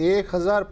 1000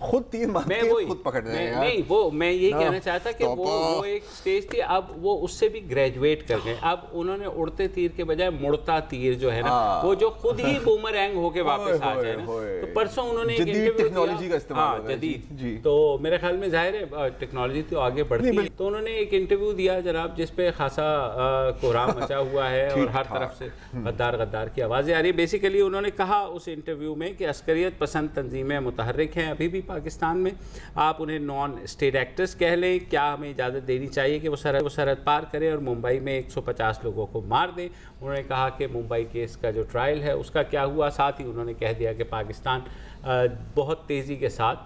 خود تیر مارتے ہیں خود پکڑ رہے ہیں. نہیں وہ میں یہی کہنا چاہتا کہ وہ ایک سٹیج تھی, اب وہ اس سے بھی گریجویٹ کر گئے, اب انہوں نے اڑتے تیر کے بجائے مڑتا تیر جو ہے نا وہ جو خود ہی بومرینگ ہو کے واپس آ جائے نا. تو پرسوں انہوں نے ایک انٹرویو ٹیکنالوجی کا استعمال جدید, تو میرے خیال میں ظاہر ہے ٹیکنالوجی تو آگے بڑھتی ہے, تو انہوں نے ایک انٹرویو دیا جناب جس پہ خاصا کوہرام مچا ہوا ہے اور ہر طرف سے غدار غدار کی آوازیں آ رہی ہے. بیسیکلی انہوں نے کہا اس انٹرویو میں کہ عسکریت پسند تنظیمیں متحرک ہیں ابھی بھی پاکستان میں, آپ انہیں نان اسٹیٹ ایکٹرز کہہ لیں, کیا ہمیں اجازت دینی چاہیے کہ وہ سرحد پار کریں اور ممبئی میں 150 لوگوں کو مار دیں. انہوں نے کہا کہ ممبئی کیس کا جو ٹرائل ہے اس کا کیا ہوا, ساتھ ہی انہوں نے کہہ دیا کہ پاکستان بہت تیزی کے ساتھ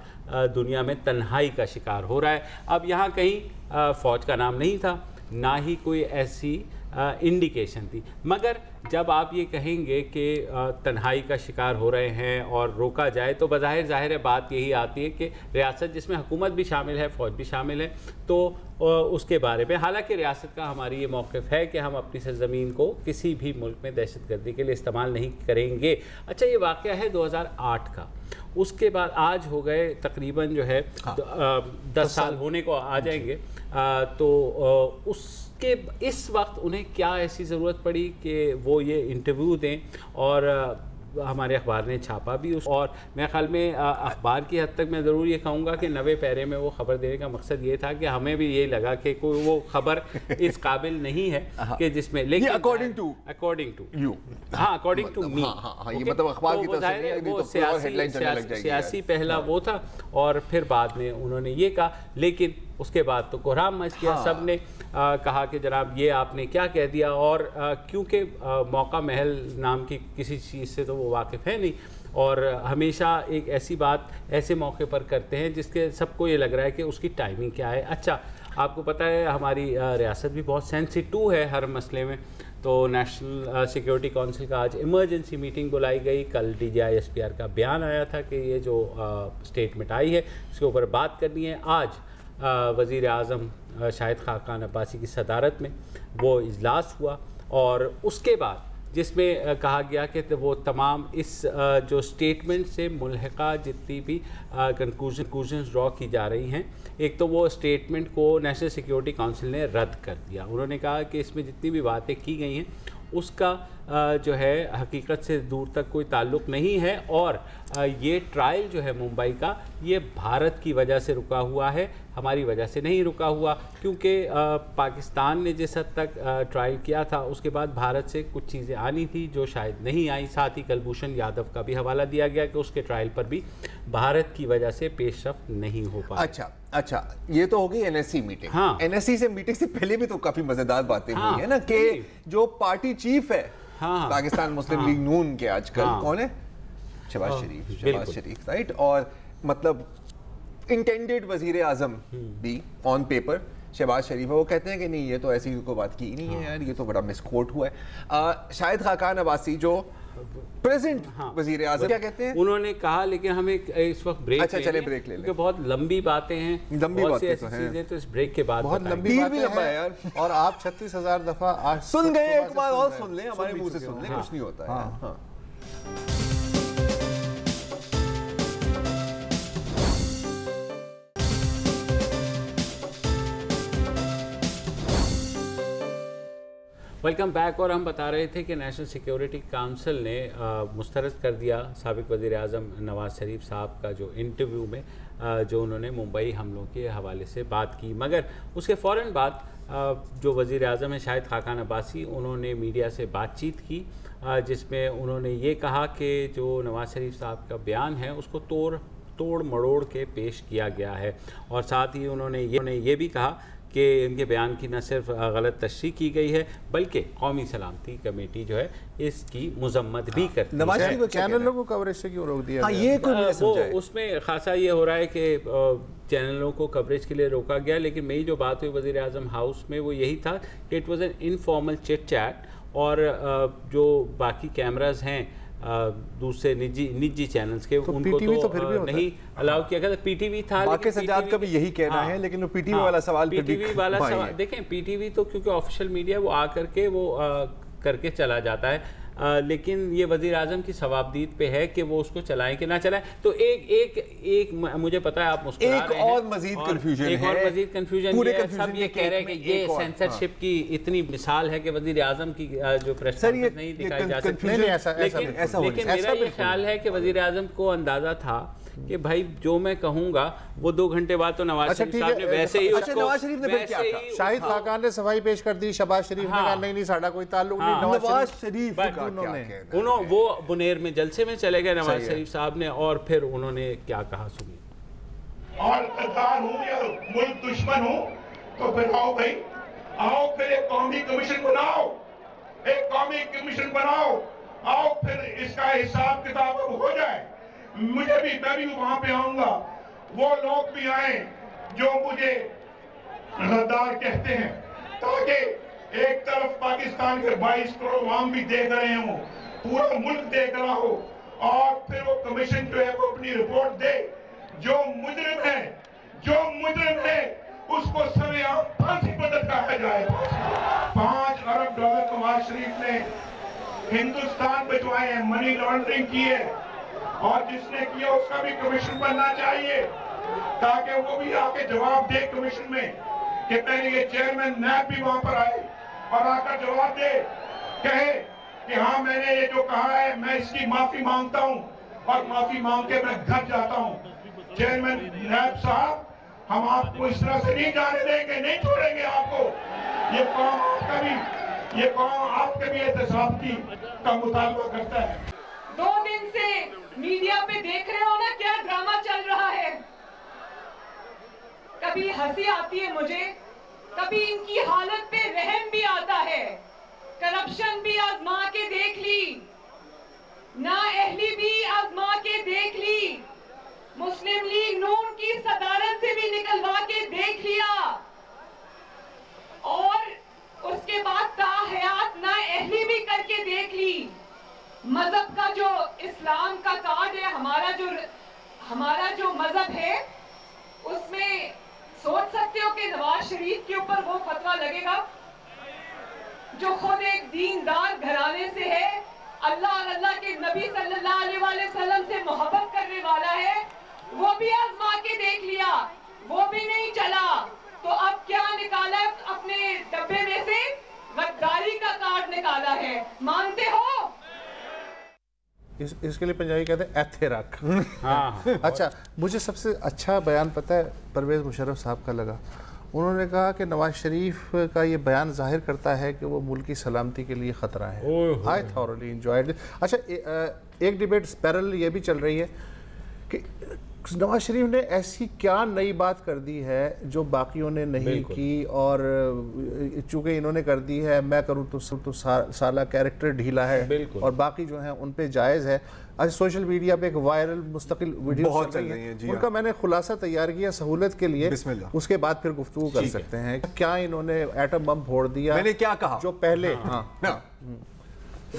دنیا میں تنہائی کا شکار ہو رہا ہے. اب یہاں کہیں فوج کا نام نہیں تھا, نہ ہی کوئی ایسی انڈیکیشن تھی, مگر جب آپ یہ کہیں گے کہ تنہائی کا شکار ہو رہے ہیں اور روکا جائے تو بظاہر ظاہر ہے بات یہی آتی ہے کہ ریاست جس میں حکومت بھی شامل ہے, فوج بھی شامل ہے, تو اس کے بارے میں, حالانکہ ریاست کا ہماری یہ موقف ہے کہ ہم اپنی سرزمین کو کسی بھی ملک میں دہشت گردی کے لیے استعمال نہیں کریں گے. اچھا یہ واقعہ ہے 2008 کا, اس کے بعد آج ہو گئے تقریباً جو ہے 10 سال ہونے کو آ جائیں گے, تو اس وقت انہیں کیا ایسی ضرورت پڑی کہ وہ یہ انٹرویو دیں, اور ہمارے اخبار نے چھاپا بھی اس, اور میرے خیال میں اخبار کی حد تک میں ضرور یہ کہوں گا کہ 90 پیرے میں وہ خبر دینے کا مقصد یہ تھا کہ ہمیں بھی یہ لگا کہ کوئی وہ خبر اس قابل نہیں ہے کہ جس میں, لیکن اکارڈنگ ٹو یو, ہاں اکارڈنگ ٹو می, یہ مطلب اخبار کی طرف سے سیاسی پہلا وہ تھا, اور پھر بعد میں انہوں نے یہ کہا, لیکن اس کے بعد تو کوہرام مچ گیا, سب نے کہا کہ جناب یہ آپ نے کیا کہہ دیا, اور کیونکہ موقع محل نام کی کسی چیز سے تو وہ واقف ہے نہیں, اور ہمیشہ ایک ایسی بات ایسے موقع پر کرتے ہیں جس کے سب کو یہ لگ رہا ہے کہ اس کی ٹائمنگ کیا ہے. اچھا آپ کو پتہ ہے ہماری ریاست بھی بہت سینسیٹیو ہے ہر مسئلے میں, تو نیشنل سیکیورٹی کونسل کا آج ایمرجنسی میٹنگ بلائی گئی. کل DGI-SPR کا بیان آیا تھا کہ یہ جو اسٹیٹمنٹ آئی ہے اس کے اوپر بات کرنی ہے. آج وزیر اعظم شاہد خاقان عباسی کی صدارت میں وہ اجلاس ہوا, اور اس کے بعد جس میں کہا گیا کہ وہ تمام اس جو اسٹیٹمنٹ سے ملحقہ جتنی بھی کنکلوژنز ڈرا کی جا رہی ہیں, ایک تو وہ اسٹیٹمنٹ کو نیشنل سیکیورٹی کونسل نے رد کر دیا. انہوں نے کہا کہ اس میں جتنی بھی باتیں کی گئی ہیں اس کا جو ہے حقیقت سے دور تک کوئی تعلق نہیں ہے, اور یہ ٹرائل جو ہے ممبئی کا یہ بھارت کی وجہ سے رکا ہوا ہے, ہماری وجہ سے نہیں رکا ہوا, کیونکہ پاکستان نے جس حد تک ٹرائل کیا تھا اس کے بعد بھارت سے کچھ چیزیں آنی تھی جو شاید نہیں آئیں. ساتھ ہی کلبھوشن یادو کا بھی حوالہ دیا گیا کہ اس کے ٹرائل پر بھی بھارت کی وجہ سے پیش رفت نہیں ہو پائی. اچھا یہ تو ہوگی NSC میٹنگ. NSC سے میٹنگ سے پہلے بھی تو کافی مزیدار باتیں ہوئی ہیں نا, کہ جو پارٹی چیف ہے پاکستان مسلم لیگ نون کے آج کل, کون ہے, شہباز شریف, رائٹ, اور مطلب انٹینڈڈ وزیر اعظم بھی آن پیپر شہباز شریف ہے. وہ کہتے ہیں کہ نہیں یہ تو ایسی کوئی بات کی نہیں ہے یار, یہ تو بڑا مس کوٹ ہوا ہے. شاہد خاقان عباسی جو پریزنٹ وزیر اعظم کیا کہتے ہیں, انہوں نے کہا لیکن ہمیں اس وقت بریک, اچھا چلے بریک لے لیں, کیونکہ بہت لمبی باتیں ہیں, بہت سی ایسی چیزیں, تو اس بریک کے بعد بہت لمبی باتیں ہیں, اور آپ 36,000 دفعہ آج سن گئے, ایک بار اور سن لیں, ہمارے منہ سے سن لیں, کچھ نہیں ہوتا ہے. Welcome back. اور ہم بتا رہے تھے کہ نیشنل سیکیورٹی کونسل نے مسترد کر دیا سابق وزیر اعظم نواز شریف صاحب کا جو انٹرویو میں جو انہوں نے ممبئی حملوں کے حوالے سے بات کی, مگر اس کے فوراً بعد جو وزیر اعظم ہیں شاہد خاقان عباسی, انہوں نے میڈیا سے بات چیت کی جس میں انہوں نے یہ کہا کہ جو نواز شریف صاحب کا بیان ہے اس کو توڑ مڑوڑ کے پیش کیا گیا ہے, اور ساتھ ہی انہوں نے یہ بھی کہا کہ ان کے بیان کی نہ صرف غلط تشریح کی گئی ہے بلکہ قومی سلامتی کمیٹی جو ہے اس کی مذمت بھی کرتی ہے. چینلوں کو کوریج سے کیوں روک دیا؟ وہ اس میں خاصا یہ ہو رہا ہے کہ چینلوں کو کوریج کے لیے روکا گیا, لیکن میری جو بات ہوئی وزیر اعظم ہاؤس میں وہ یہی تھا کہ it was an informal chit chat, اور جو باقی کیمراز ہیں دوسرے نجی چینلز کے ان کو تو نہیں الاؤ کیا گیا. پی ٹی وی تھا, باقی سجاد کا بھی یہی کہنا ہے, لیکن وہ پی ٹی وی والا سوال دیکھیں پی ٹی وی تو کیونکہ آفیشیل میڈیا وہ آ کر کے وہ کر کے چلا جاتا ہے. لیکن یہ وزیر اعظم کی ثوابدید پہ ہے کہ وہ اس کو چلائیں کہ نہ چلائیں. تو ایک مجھے پتا ہے آپ مسکرا رہے ہیں, ایک اور مزید کنفیوژن ہے, ایک اور مزید کنفیوژن یہ ہے, سب یہ کہہ رہے ہیں کہ یہ سینسرشپ کی اتنی مثال ہے کہ وزیر اعظم کی جو پریس کانفرنس نہیں دکھائی جا سکتی. لیکن میرا یہ خیال ہے کہ وزیر اعظم کو اندازہ تھا کہ بھائی جو میں کہوں گا وہ 2 گھنٹے بعد تو نواز شریف صاحب نے ویسے ہی اس کو, نواز شریف نے پھر کیا کہا؟ شاہد خاقان نے صفائی پیش کر دی, شہباز شریف نے کہا نہیں ساڑھا کوئی تعلق نہیں. نواز شریف کا کیا کہنا؟ وہ بنیر میں جلسے میں چلے گئے نواز شریف صاحب نے, اور پھر انہوں نے کیا کہا سنیے. اور غدار ہوں یا ملک دشمن ہوں تو پھر آؤ بھائی, آؤ پھر ایک قومی کمیشن بناؤ, ایک قومی کمیشن بناؤ, آؤ پھر اس کا حساب کتاب اب ہو جائے. میں بھی وہاں پہ آؤں گا, وہ لوگ بھی آئیں جو مجھے غدار کہتے ہیں, تاکہ ایک طرف پاکستان کے 22 کروڑ عوام بھی دیکھ رہے ہوں, پورا ملک دیکھ رہا ہو, اور پھر وہ کمیشن جو ہے وہ اپنی رپورٹ دے. جو مجرم ہے اس کو سرعام پھانسی پر لٹکایا جائے. 5 ارب ڈالر نواز شریف نے ہندوستان بچوائے ہیں, منی لانڈرنگ کی ہے, اور جس نے کیا اس کا بھی کمیشن بننا چاہیے, تاکہ وہ بھی آ کے جواب دے کمیشن میں کہ پہلے یہ چیئرمین نیب بھی وہاں پر آئے اور آ کر جواب دے, کہے کہ ہاں میں نے یہ جو کہا ہے میں اس کی معافی مانگتا ہوں, اور معافی مانگ کے میں گھر جاتا ہوں. چیئرمین نیب صاحب, ہم آپ کو اس طرح سے نہیں جانے دیں گے, نہیں چھوڑیں گے آپ کو. یہ قوم آپ کے بھی احتساب کا مطالبہ کرتا ہے. 2 دن سے میڈیا پہ دیکھ رہے ہو نا کیا ڈرامہ چل رہا ہے. کبھی ہنسی آتی ہے مجھے, کبھی ان کی حالت پہ رحم بھی آتا ہے. کرپشن بھی آزما کے دیکھ لی, نااہلی بھی آزما کے دیکھ لی, مسلم لیگ نون کی صدارت سے بھی نکلوا کے دیکھ لیا, اور اس کے بعد تاحیات نااہلی بھی کر کے دیکھ لی. مذہب کا جو اسلام کا کارڈ ہے, ہمارا جو مذہب ہے, اس میں سوچ سکتے ہو کہ نواز شریف کے اوپر وہ فتویٰ لگے گا جو خود ایک دیندار گھرانے سے ہے, اللہ اور اللہ کے نبی صلی اللہ علیہ وسلم سے محبت کرنے والا ہے. وہ بھی آزما کے دیکھ لیا, وہ بھی نہیں چلا, تو اب کیا نکالا اپنے ڈبے میں سے؟ غداری کا کارڈ نکالا ہے. مانتے ہو؟ اس کے لیے پنجابی کہتے ہیں ایتھے رکھ. اچھا, مجھے سب سے اچھا بیان پتہ ہے پرویز مشرف صاحب کا لگا. انہوں نے کہا کہ نواز شریف کا یہ بیان ظاہر کرتا ہے کہ وہ ملک کی سلامتی کے لیے خطرہ ہے. I thoroughly enjoyed it. اچھا, ایک ڈیبیٹ پیرل یہ بھی چل رہی ہے کہ نواز شریف نے ایسی کیا نئی بات کر دی ہے جو باقیوں نے نہیں کی, اور چونکہ انہوں نے کر دی ہے میں کروں تو سالہ کیریکٹر ڈھیلا ہے, اور باقی جو ہیں ان پہ جائز ہے. آج سوشل میڈیا پہ ایک وائرل مستقل ویڈیو چل رہی ہے, ان کا میں نے خلاصہ تیار کیا سہولت کے لیے, اس کے بعد پھر گفتگو کر سکتے ہیں. کیا انہوں نے ایٹم بم پھوڑ دیا, میں نے کیا کہا جو پہلے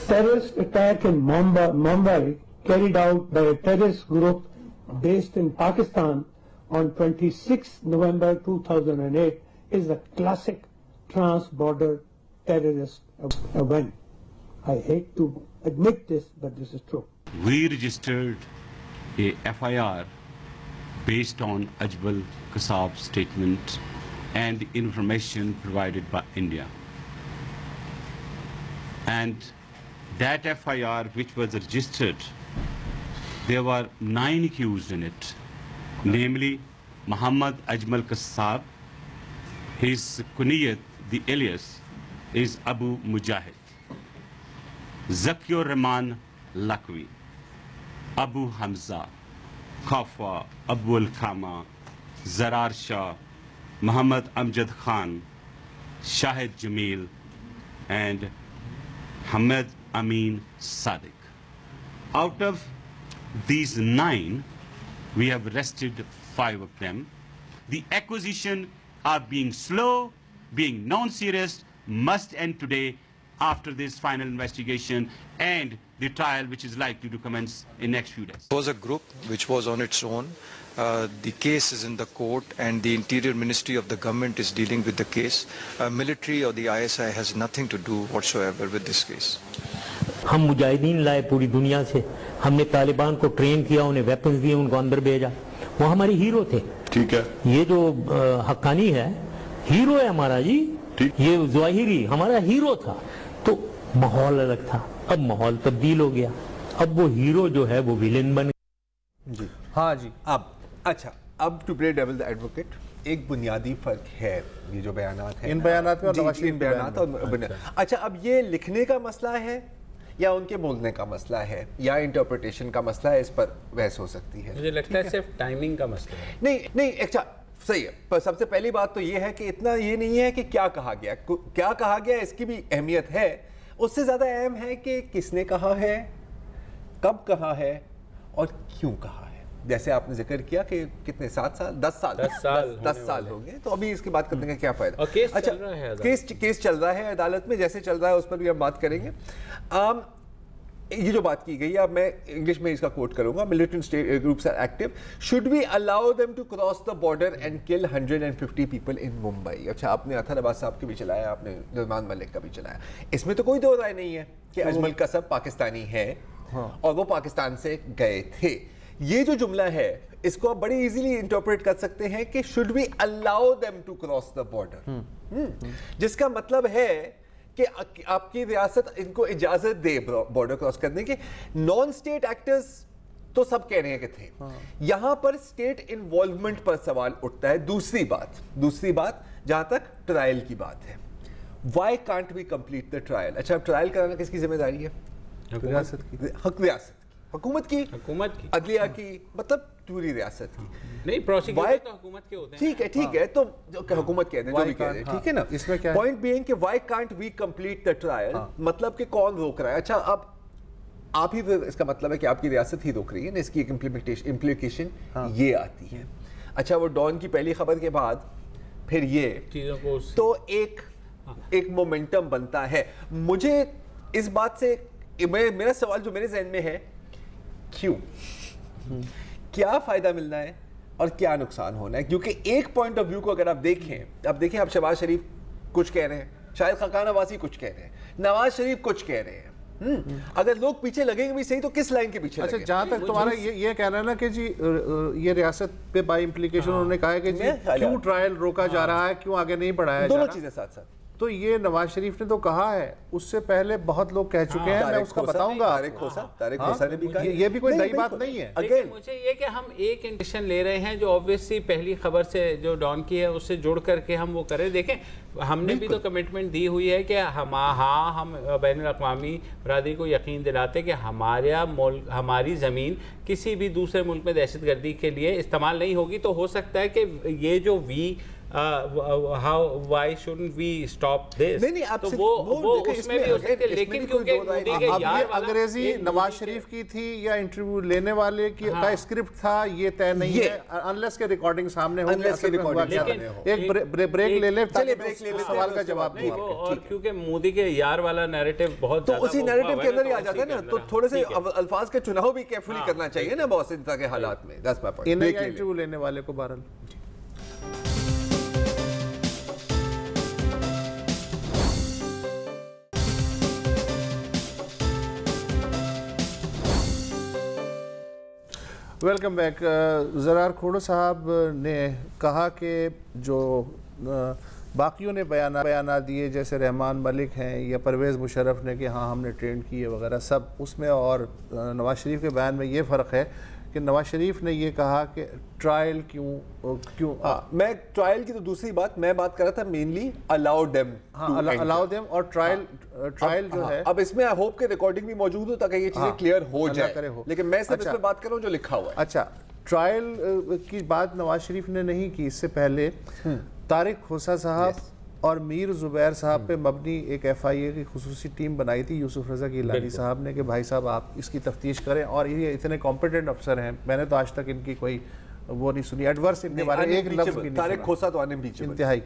terrorist attack in Mumbai carried out by a terrorist group based in Pakistan on 26 November 2008 is a classic trans-border terrorist event. I hate to admit this, but this is true. We registered a FIR based on Ajmal Kasab's statement and information provided by India. And that FIR which was registered, there were 9 accused in it, namely Muhammad Ajmal Kasab, his kunyat, the alias, is Abu Mujahid, Zakiur Rahman Lakwi, Abu Hamza, Khafa, Abu Al-Khama, Zarar Shah, Muhammad Amjad Khan, Shahid Jamil, and Hamad Amin Sadiq. Out of these 9, we have arrested 5 of them. The acquisition are being slow, being non-serious, must end today after this final investigation and the trial which is likely to commence in next few days. It was a group which was on its own. The case is in the court and the Interior Ministry of the government is dealing with the case. Military or the ISI has nothing to do whatsoever with this case. ہم مجاہدین لائے پوری دنیا سے, ہم نے طالبان کو train کیا, انہیں ویپنز دیے, ان کو اندر بھیجا, وہ ہمارے ہیرو تھے. ٹھیک ہے, یہ جو حقانی ہے ہیرو ہے ہمارا جی, یہ ظاہری ہمارا ہیرو تھا. تو ماحول الگ تھا, اب ماحول تبدیل ہو گیا, اب وہ ہیرو جو ہے وہ ویلن بن گیا. جی ہاں جی. اب اچھا, اب ٹو پلے ڈیول ایڈوکیٹ, ایک بنیادی فرق ہے یہ جو بیانات ہیں, ان بیانات میں اور نواز شریف بیانات اور اچھا, اب یہ لکھنے کا مسئلہ ہے یا ان کے بولنے کا مسئلہ ہے یا انٹرپریٹیشن کا مسئلہ ہے, اس پر بحث ہو سکتی ہے. مجھے لگتا ہے صرف ٹائمنگ کا مسئلہ ہے. نہیں اچھا صحیح ہے, پر سب سے پہلی بات تو یہ ہے کہ اتنا یہ نہیں ہے کہ کیا کہا گیا اس کی بھی اہمیت ہے, اس سے زیادہ اہم ہے کہ کس نے کہا ہے, کب کہا ہے اور کیوں کہا ہے. جیسے آپ نے ذکر کیا کہ کتنے 7 سال 10 سال ہو گئے, تو ابھی اس کی بات کرنے کا کیا فائدہ. کیس چل رہا ہے عدالت میں, جیسے چل رہا ہے اس پر بھی ہم بات کریں گے. یہ جو بات کی گئی ہے, اب میں انگلش میں اس کا کوٹ کروں گا, militant groups are active, should we allow them to cross the border and kill 150 people in Mumbai. اچھا, آپ نے اطہر عباس صاحب کے بھی چلایا, آپ نے رحمان ملک کا بھی چلایا, اس میں تو کوئی دو رائے نہیں ہے کہ اجمل قصب پاکستانی ہے اور وہ پاکستان سے گئے تھے. یہ جو جملہ ہے اس کو آپ بڑی ایزیلی انٹرپریٹ کر سکتے ہیں کہ should we allow them to cross the border, جس کا مطلب ہے کہ آپ کی ریاست ان کو اجازت دے بارڈر کراس کرنے کے. نان اسٹیٹ ایکٹرز تو سب کہہ رہے ہیں کہ تھے, یہاں پر اسٹیٹ انوالومنٹ پر سوال اٹھتا ہے. دوسری بات جہاں تک ٹرائل کی بات ہے, why can't we complete the trial. اچھا, اب ٹرائل کرانا کس کی ذمہ داری ہے؟ ریاست کی, حکومت کی, عدلیہ کی, مطلب پوری ریاست کی. نہیں, پروسیکیوٹر تو حکومت کے ہوتے ہیں. ٹھیک ہے, تو حکومت کہہ دیں جو بھی کہہ دیں, ٹھیک ہے نا. اس میں کیا ہے پوائنٹ بینگ کہ why can't we complete the trial, مطلب کہ کون روک رہا ہے. اچھا, اب آپ ہی, اس کا مطلب ہے کہ آپ کی ریاست ہی روک رہی ہے نا, اس کی ایک امپلیکیشن یہ آتی ہے. اچھا, وہ ڈان کی پہلی خبر کے بعد پھر یہ چیزوں کو, تو ایک مومنٹم بنتا ہے. مجھے اس بات سے میرا سوال جو میرے ذہن میں ہے, کیا فائدہ ملنا ہے اور کیا نقصان ہونا ہے. کیونکہ ایک پوائنٹ آف ویو کو اگر آپ دیکھیں, اب شہباز شریف کچھ کہہ رہے ہیں, شاید خاقان عباسی کچھ کہہ رہے ہیں, نواز شریف کچھ کہہ رہے ہیں. اگر لوگ پیچھے لگیں گے بھی صحیح, تو کس لائن کے پیچھے لگیں گے؟ جہاں تک تمہارا یہ کہنا ہے نا کہ جی یہ ریاست پہ بائی امپلیکیشن انہوں نے کہا ہے کہ جی کیوں ٹرائل روکا جا رہا ہے, کیوں آگے نہیں بڑھایا جا رہا, دونوں چیزیں ساتھ ساتھ. تو یہ نواز شریف نے تو کہا ہے, اس سے پہلے بہت لوگ کہہ چکے ہیں, میں اس کا بتاؤں گا. طارق کھوسا نے بھی کہا, یہ بھی کوئی نئی بات نہیں ہے. لیکن مجھے یہ کہ ہم ایک انڈیکیشن لے رہے ہیں جو obviously پہلی خبر سے جو ڈان کی ہے اس سے جوڑ کر کے ہم وہ کریں. دیکھیں, ہم نے بھی تو کمٹمنٹ دی ہوئی ہے کہ ہم بین الاقوامی برادری کو یقین دلاتے کہ ہماری زمین کسی بھی دوسرے ملک میں دہشت گردی کے لیے استعمال نہیں ہوگی. تو ہو سکتا ہے کہ یہ جو why shouldn't we stop this, تو وہ اس میں بھی ہو سکتے, لیکن کیونکہ مودی کے یار والا انگریزی نواز شریف کی تھی یا انٹرویو لینے والے کا اسکرپٹ تھا, یہ طے نہیں ہے انلیس کے ریکارڈنگ سامنے ہو. ایک بریک لے لے, سوال کا جواب دیں. اور کیونکہ مودی کے یار والا نیریٹو بہت تو اسی نیریٹو کے اندر ہی آ جاتا ہے نا, تو تھوڑے سے الفاظ کا چناؤ بھی کیئرفلی کرنا چاہیے نا بہت سے طرح کے حالات میں. انٹرویو لینے والے کو بہرحال ویلکم بیک. زرار کھوڑو صاحب نے کہا کہ جو باقیوں نے بیانات دیے جیسے رحمان ملک ہیں یا پرویز مشرف نے کہ ہاں ہم نے ٹرینڈ کیے وغیرہ سب, اس میں اور نواز شریف کے بیان میں یہ فرق ہے کہ نواز شریف نے یہ کہا کہ ٹرائل کیوں میں ٹرائل کی تو دوسری بات میں بات کر رہا تھا, مینلی الاؤ دیم اور ٹرائل جو ہے, اب اس میں آئی ہوپ کہ ریکارڈنگ بھی موجود ہو تاکہ یہ چیزیں کلیئر ہو جائے, لیکن میں صرف اس پہ بات کر رہا ہوں جو لکھا ہوا ہے. اچھا, ٹرائل کی بات نواز شریف نے نہیں کی, اس سے پہلے طارق کھوسا صاحب اور میر زبیر صاحب پہ مبنی ایک ایف آئی اے کی خصوصی ٹیم بنائی تھی یوسف رضا گیلانی صاحب نے کہ بھائی صاحب آپ اس کی تفتیش کریں, اور یہ اتنے کمپیٹنٹ افسر ہیں, میں نے تو آج تک ان کی کوئی وہ نہیں سنی, ایڈورس ان کے بارے میں ایک لفظ بھی نہیں طارق کھوسا تو انتہائی.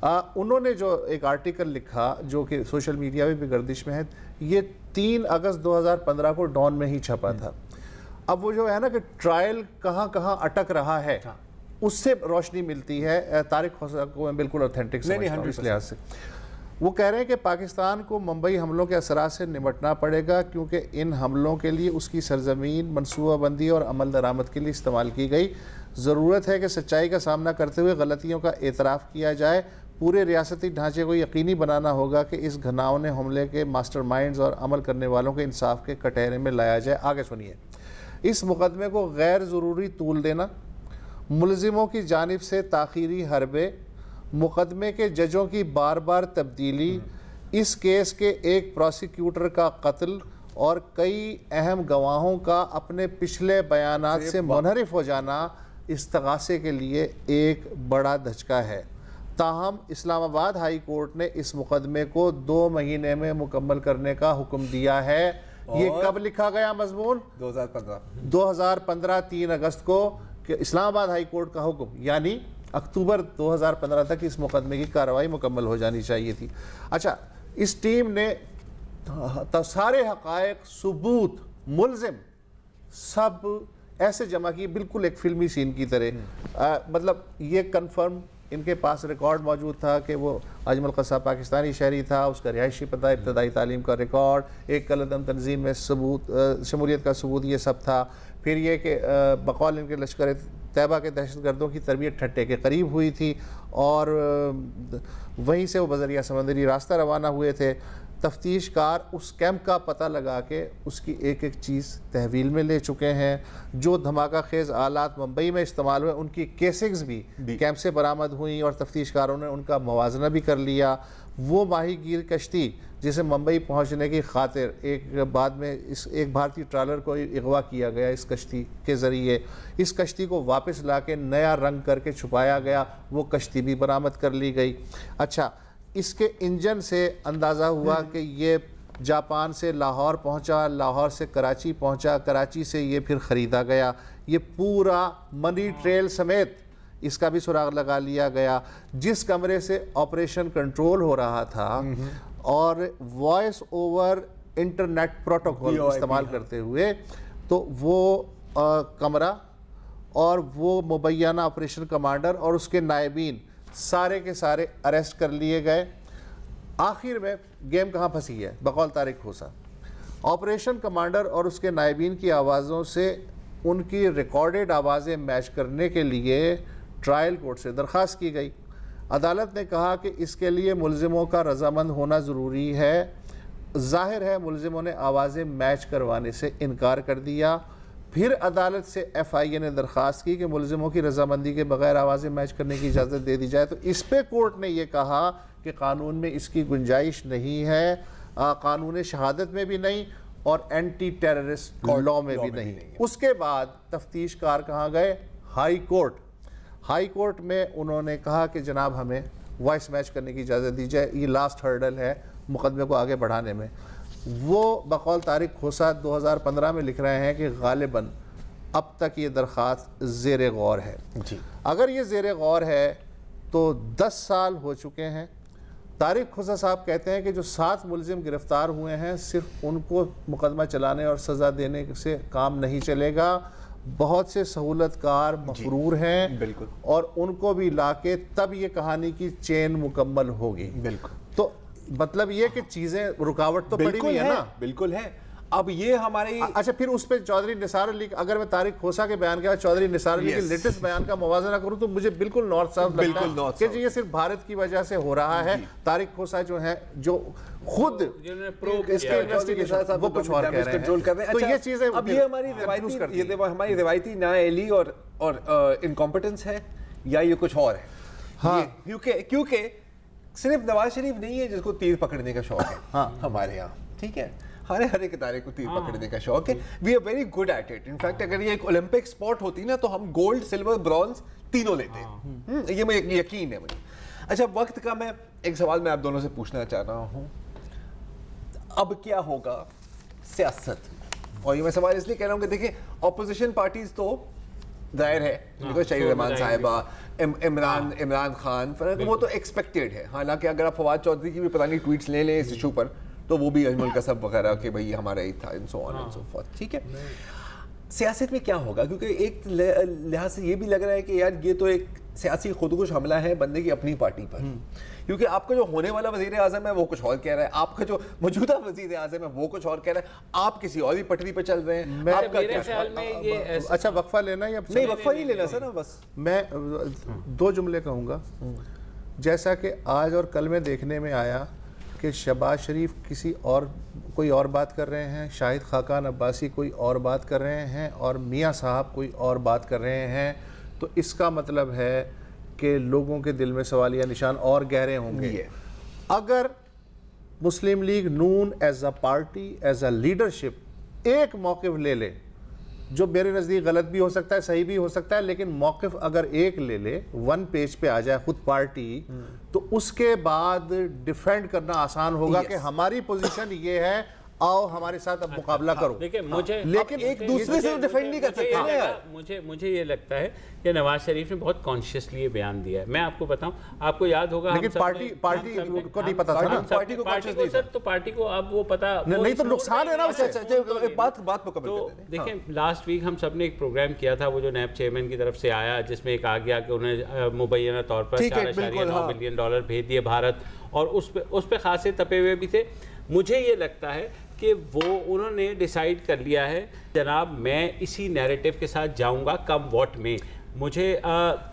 انہوں نے جو ایک آرٹیکل لکھا جو کہ سوشل میڈیا میں بھی گردش میں ہے, یہ 3 اگست 2015 کو ڈان میں ہی چھپا تھا. اب وہ جو ہے نا کہ ٹرائل کہاں کہاں اٹک رہا ہے, اس سے روشنی ملتی ہے. طارق کھوسا کو میں بالکل اوتھینٹک سمجھتا ہوں اس لحاظ سے. وہ کہہ رہے ہیں کہ پاکستان کو ممبئی حملوں کے اثرات سے نمٹنا پڑے گا کیونکہ ان حملوں کے لیے اس کی سرزمین منصوبہ بندی اور عمل درآمد کے لیے استعمال کی گئی. ضرورت ہے کہ سچائی کا سامنا کرتے ہوئے غلطیوں کا اعتراف کیا جائے. پورے ریاستی ڈھانچے کو یقینی بنانا ہوگا کہ اس گھناؤنے حملے کے ماسٹر مائنڈز اور عمل کرنے والوں کے انصاف کے کٹہرے میں لایا جائے. آگے سنیے. اس مقدمے کو غیر ضروری طول دینا، ملزموں کی جانب سے تاخیری حربے، مقدمے کے ججوں کی بار بار تبدیلی، اس کیس کے ایک پروسیکیوٹر کا قتل اور کئی اہم گواہوں کا اپنے پچھلے بیانات سے منحرف ہو جانا استغاثے کے لیے ایک بڑا دھچکا ہے. تاہم اسلام آباد ہائی کورٹ نے اس مقدمے کو 2 مہینے میں مکمل کرنے کا حکم دیا ہے. یہ کب لکھا گیا مضمون؟ 2015 3 اگست کو کہ اسلام آباد ہائی کورٹ کا حکم، یعنی اکتوبر 2015 تک اس مقدمے کی کارروائی مکمل ہو جانی چاہیے تھی. اچھا، اس ٹیم نے سارے حقائق، ثبوت، ملزم سب ایسے جمع کی بالکل ایک فلمی سین کی طرح. مطلب یہ کنفرم ان کے پاس ریکارڈ موجود تھا کہ وہ اجمل قصاب پاکستانی شہری تھا، اس کا رہائشی پتہ، ابتدائی تعلیم کا ریکارڈ، ایک کالعدم تنظیم میں ثبوت، شمولیت کا ثبوت، یہ سب تھا. پھر یہ کہ بقول ان کے لشکر طیبہ کے دہشت گردوں کی تربیت ٹھٹے کے قریب ہوئی تھی اور وہیں سے وہ بذریعہ سمندری راستہ روانہ ہوئے تھے. تفتیش کار اس کیمپ کا پتہ لگا کے اس کی ایک ایک چیز تحویل میں لے چکے ہیں. جو دھماکہ خیز آلات ممبئی میں استعمال ہوئے ان کی کیسنگز بھی کیمپ سے برآمد ہوئیں اور تفتیش کاروں نے ان کا موازنہ بھی کر لیا. وہ ماہی گیر کشتی جسے ممبئی پہنچنے کی خاطر بعد میں ایک بھارتی ٹرالر کو اغوا کیا گیا اس کشتی کے ذریعے، اس کشتی کو واپس لا کے نیا رنگ کر کے چھپایا گیا، وہ کشتی بھی برآمد کر لی گئی. اچھا، اس کے انجن سے اندازہ ہوا کہ یہ جاپان سے لاہور پہنچا، لاہور سے کراچی پہنچا، کراچی سے یہ پھر خریدا گیا. یہ پورا منی ٹریل سمیت اس کا بھی سراغ لگا لیا گیا. جس کمرے سے آپریشن کنٹرول ہو رہا تھا اور وائس اوور انٹرنیٹ پروٹوکول استعمال کرتے ہوئے، تو وہ کمرہ اور وہ مبینہ آپریشن کمانڈر اور اس کے نائبین سارے کے سارے اریسٹ کر لیے گئے. آخر میں گیم کہاں پھنسی ہے؟ بقول طارق کھوسا، آپریشن کمانڈر اور اس کے نائبین کی آوازوں سے ان کی ریکارڈڈ آوازیں میچ کرنے کے لیے ٹرائل کورٹ سے درخواست کی گئی. عدالت نے کہا کہ اس کے لیے ملزموں کا رضامند ہونا ضروری ہے. ظاہر ہے ملزموں نے آوازیں میچ کروانے سے انکار کر دیا. پھر عدالت سے ایف آئی اے نے درخواست کی کہ ملزموں کی رضامندی کے بغیر آوازیں میچ کرنے کی اجازت دے دی جائے، تو اس پہ کورٹ نے یہ کہا کہ قانون میں اس کی گنجائش نہیں ہے، قانون شہادت میں بھی نہیں اور اینٹی ٹیررسٹ لاء میں بھی نہیں. اس کے بعد تفتیش کار کہاں گئے؟ High court. ہائی کورٹ میں انہوں نے کہا کہ جناب ہمیں وائس میچ کرنے کی اجازت دی جائے، یہ لاسٹ ہرڈل ہے مقدمے کو آگے بڑھانے میں. وہ بقول طارق کھوسا 2015 میں لکھ رہے ہیں کہ غالباً اب تک یہ درخواست زیر غور ہے. اگر یہ زیر غور ہے تو 10 سال ہو چکے ہیں. طارق کھوسا صاحب کہتے ہیں کہ جو 7 ملزم گرفتار ہوئے ہیں صرف ان کو مقدمہ چلانے اور سزا دینے سے کام نہیں چلے گا. بہت سے سہولت کار مفرور ہیں اور ان کو بھی لا کے تب یہ کہانی کی چین مکمل ہوگی. تو مطلب یہ کہ چیزیں رکاوٹ تو پڑی ہوئی ہے نا. بالکل ہے. اب یہ ہمارے اچھا پھر اس پہ چودھری نثار علی، اگر میں طارق کھوسا کے بیان کے بعد چودھری نثار علی کے لیٹسٹ بیان کا موازنہ کروں تو مجھے بالکل نارتھ ساؤتھ لگتا ہے کہ یہ صرف بھارت کی وجہ سے ہو رہا ہے. طارق کھوسا جو ہیں جو خود اس کے انویسٹیگیشن وہ کچھ اور کہہ رہے ہیں، تو یہ چیزیں اب یہ ہماری روایتی نااہلی اور انکمپٹنس ہے یا یہ کچھ اور ہے. ہاں کیونکہ صرف نواز شریف نہیں ہے جس کو تیر پکڑنے کا شوق ہے ہمارے یہاں، ٹھیک ہے، ہر ایک ادارے کو تیر پکڑنے کا شوق ہے. We are very good at it. In fact اگر یہ ایک اولمپک اسپورٹ ہوتی نا تو ہم گولڈ، سلور، برونز تینوں لیتے ہیں. یہ مجھے یقین ہے مجھے. اچھا، وقت کا میں ایک سوال میں آپ دونوں سے پوچھنا چاہ رہا ہوں. اب کیا ہوگا سیاست؟ اور یہ میں سوال اس لیے کہہ رہا ہوں کہ دیکھیں اپوزیشن پارٹیز تو ظاہر ہے شہید رحمان صاحبہ، عمران خان، وہ تو ایکسپیکٹڈ ہے. حالانکہ اگر آپ فواد چودھری کی بھی پتہ نہیں ٹویٹس لے لیں اس ایشو پر تو وہ بھی اجمل قصب وغیرہ کہ بھئی ہمارا ہی تھا، سو آن اینڈ سو فورتھ. ٹھیک ہے، سیاست میں کیا ہوگا؟ کیونکہ ایک لحاظ سے یہ بھی لگ رہا ہے کہ یار یہ تو ایک سیاسی خودکش حملہ ہے بندے کی اپنی پارٹی پر, کیونکہ آپ کا جو ہونے والا وزیر اعظم ہے وہ کچھ اور کہہ رہا ہے, آپ کا جو موجودہ وزیر اعظم ہے وہ کچھ اور کہہ رہا ہے, آپ کسی اور ہی پٹری پہ چل رہے ہیں. آپ کا میرے خیال میں یہ اچھا وقفہ لینا یا نہیں وقفہ نہیں لینا سر, بس میں 2 جملے کہوں گا. جیسا کہ آج اور کل میں دیکھنے میں آیا کہ شہباز شریف کوئی اور بات کر رہے ہیں, شاہد خاقان عباسی کوئی اور بات کر رہے ہیں, اور میاں صاحب کوئی اور بات کر رہے ہیں, تو اس کا مطلب ہے کہ لوگوں کے دل میں سوالیہ نشان اور گہرے ہوں گے. اگر Muslim League Noon as a party, as a leadership ایک موقف لے لے, جو میرے نزدیک غلط بھی ہو سکتا ہے, صحیح بھی ہو سکتا ہے, لیکن موقف اگر ایک لے لے, 1 پیج پہ آ جائے خود پارٹی, تو اس کے بعد ڈیفینڈ کرنا آسان ہوگا کہ ہماری پوزیشن یہ ہے, آؤ ہمارے ساتھ اب مقابلہ کرو. لیکن ایک دوسرے سے ڈیفینڈ نہیں کر سکتے. مجھے یہ لگتا ہے کہ نواز شریف نے بہت کانشیسلی یہ بیان دیا ہے. میں آپ کو بتاؤں, آپ کو یاد ہوگا لیکن پارٹی کو نہیں پتا تھا نا, پارٹی کو کانشیس نہیں تھا, تو پارٹی کو اب وہ پتا نہیں, تو نقصان ہے نا اسے. بات کو کمل کرتے ہیں. دیکھیں لاسٹ ویک ہم سب نے ایک پروگرام کیا تھا, وہ جو نیب چیئرمین کی طرف سے آیا, جس میں ایک آ گیا کہ انہیں مبینہ طور پر $4.9 بلین بھیج دیے بھارت, اور اس پہ خاصے تپے ہوئے بھی تھے. مجھے یہ لگتا ہے کہ انہوں نے ڈیسائیڈ کر لیا ہے جناب میں اسی نیریٹو کے ساتھ جاؤں گا کم واٹ میں, مجھے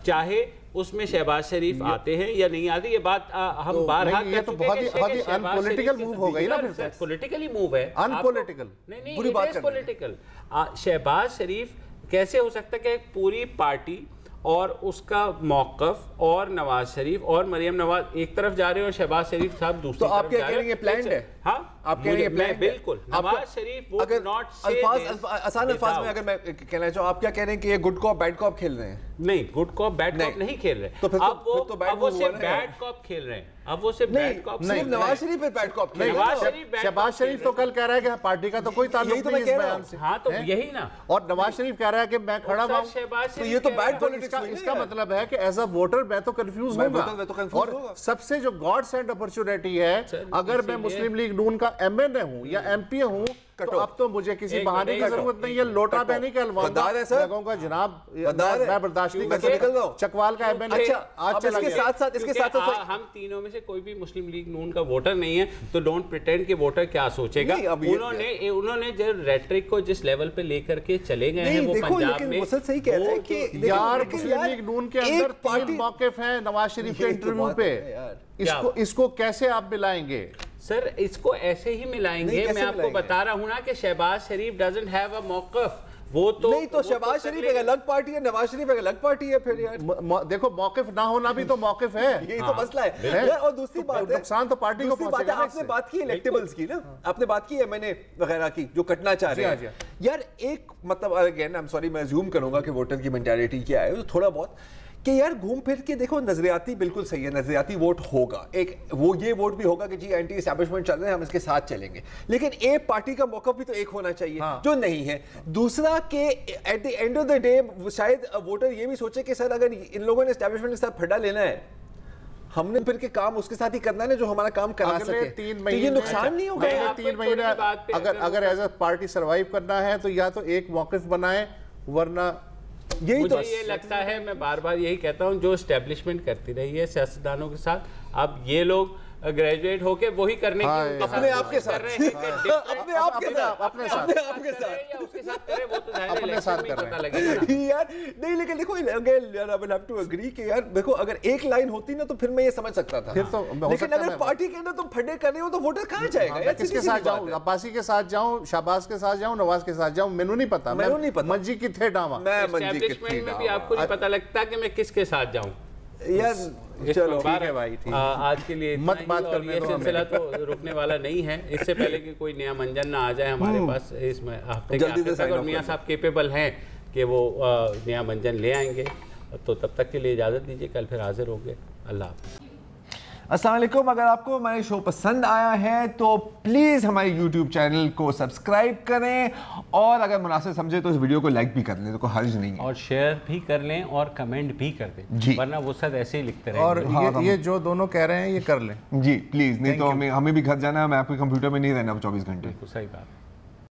چاہے اس میں شہباز شریف آتے ہیں یا نہیں آتے, یہ بات ہم بارہا کر چکے ہیں کہ بہت ان پولیٹیکل موو ہو گئی نا, پولیٹیکلی موو ہے, ان پولیٹیکل, نہیں پولیٹیکل. شہباز شریف کیسے ہو سکتا ہے کہ ایک پوری پارٹی اور اس کا موقف اور نواز شریف اور مریم نواز ایک طرف جا رہے ہیں اور شہباز شریف صاحب دوسری طرف تو آپ کیا کہہ رہے ہیں یہ پلانڈ ہے؟ ہاں آپ کہہ رہے ہیں پلانڈ ہے؟ بالکل. نواز شریف وہ ناٹ سے آسان الفاظ میں اگر میں کہنا چاہوں, آپ کیا کہہ رہے ہیں کہ یہ گڈ کاپ بیڈ کاپ کھیل رہے ہیں؟ نہیں, گڈ کاپ بیڈ کاپ نہیں کھیل رہے, اب وہ صرف بیڈ کاپ کھیل رہے ہیں. اب وہ صرف بیڈ کاپ, صرف نواز شریف پہ بیڈ کاپ کھیل رہے ہیں. شہباز شریف تو کل کہہ رہا ہے کہ پارٹی کا تو کوئی تعلق نہیں اس بیان سے. ہاں تو یہی نا, اور نواز شریف کہہ رہا ہے کہ میں کھڑا ہوں, تو یہ تو بیڈ پولیٹکس. اس کا مطلب ہے کہ ایز اے ووٹر میں تو کنفیوز ہوں گا. اور سب سے جو گاڈ سینڈ اپرچونیٹی ہے, اگر میں مسلم لیگ نون کا ایم این اے ہوں یا ایم پی ہوں, تو اب تو مجھے کسی بہانے کی ضرورت نہیں ہے. لوٹا میں نہیں کہلواؤں گا, میں کہوں گا جناب میں برداشت نہیں کر سکتا. چکوال کا ایم این اے آج چلا گیا. اس کے ساتھ ہم تینوں میں سے کوئی بھی مسلم لیگ نون کا ووٹر نہیں ہے, تو ڈونٹ پریٹینڈ کہ ووٹر کیا سوچے گا. انہوں نے جو ریٹرک کو جس لیول پہ لے کر کے چلے گئے ہیں وہ پنجاب میں, صحیح کہہ رہے ہیں کہ یار مسلم لیگ نون کے اندر 3 موقف ہیں نواز شریف کے انٹرویو پہ, اس کو کیسے آپ ملائیں گے؟ سر اس کو ایسے ہی ملائیں گے. میں آپ کو بتا رہا ہوں نا کہ شہباز شریف ڈزنٹ ہیو اے موقف. وہ تو نہیں, تو شہباز شریف ایک الگ پارٹی ہے, نواز شریف ایک الگ پارٹی ہے. پھر یار دیکھو موقف نہ ہونا بھی تو موقف ہے, یہی تو مسئلہ ہے. اور دوسری بات ہے, نقصان تو پارٹی کو پہنچے گا. آپ نے بات کی الیکٹیبلز کی نا, آپ نے بات کی ہے میں نے وغیرہ کی جو کٹنا چاہ رہے ہیں. یار ایک مطلب اگین I'm sorry میں زوم کروں گا کہ ووٹر کی مینٹیلٹی کیا ہے, تھوڑا بہت کہ یار گھوم پھر کے دیکھو نظریاتی بالکل صحیح ہے, نظریاتی ووٹ ہوگا ایک, وہ یہ ووٹ بھی ہوگا کہ جی اینٹی اسٹیبلشمنٹ چل رہے ہیں ہم اس کے ساتھ چلیں گے, لیکن ایک پارٹی کا موقف بھی تو ایک ہونا چاہیے جو نہیں ہے. دوسرا کہ at the end of the day شاید ووٹر یہ بھی سوچے کہ سر اگر ان لوگوں نے اسٹیبلشمنٹ کے ساتھ پھڈا لینا ہے, ہم نے پھر کے کام اس کے ساتھ ہی کرنا ہے جو ہمارا کام کرا سکے, تو یہ نقصان نہیں ہوگا. 3 مہینے اگر ایز اے پارٹی سروائیو کرنا ہے تو یا تو ایک موقف بنائیں, ورنہ یہی تو یہ لگتا ہے. میں بار بار یہی کہتا ہوں جو اسٹیبلشمنٹ کرتی رہی ہے سیاستدانوں کے ساتھ, اب یہ لوگ گریجویٹ ہو کے وہی کرنے کی اپنے آپ کے ساتھ اپنے آپ کے ساتھ اپنے ساتھ کر رہے ہیں یار. نہیں لیکن دیکھو کہ یار دیکھو اگر ایک لائن ہوتی نا تو پھر میں یہ سمجھ سکتا تھا, لیکن اگر پارٹی کے اندر تم پھڈے کر رہے ہو تو ووٹر کہاں جائے گا. کس کے ساتھ جاؤں, عباسی کے ساتھ جاؤں, شہباز کے ساتھ جاؤں, نواز کے ساتھ جاؤں, مینوں نہیں پتا. منجی کتھے ڈاواں, میں منجی کتھے ڈاواں, بھی آپ کو نہیں پتا لگتا کہ میں کس کے ساتھ جاؤں. یار چلو ٹھیک ہے بھائی, آج کے لیے مت بات کرنے یہ سلسلہ تو رکنے والا نہیں ہے. اس سے پہلے کہ کوئی نیا منجن نہ آ جائے ہمارے پاس اس میں ہفتے کے آخر تک, اور میاں صاحب کیپیبل ہیں کہ وہ نیا منجن لے آئیں گے, تو تب تک کے لیے اجازت دیجیے, کل پھر حاضر ہوں گے. اللہ حافظ. السلام علیکم. اگر آپ کو ہمارے شو پسند آیا ہے تو پلیز ہمارے یوٹیوب چینل کو سبسکرائب کریں, اور اگر مناسب سمجھے تو اس ویڈیو کو لائک بھی کر لیں, تو کوئی حرج نہیں ہے, اور شیئر بھی کر لیں اور کمنٹ بھی کر دیں, ورنہ وہ سب ایسے ہی لکھتے رہیں. اور یہ جو دونوں کہہ رہے ہیں یہ کر لیں جی پلیز, نہیں تو ہمیں بھی گھر جانا ہے, میں آپ کے کمپیوٹر میں نہیں رہنا 24 گھنٹے. صحیح بات.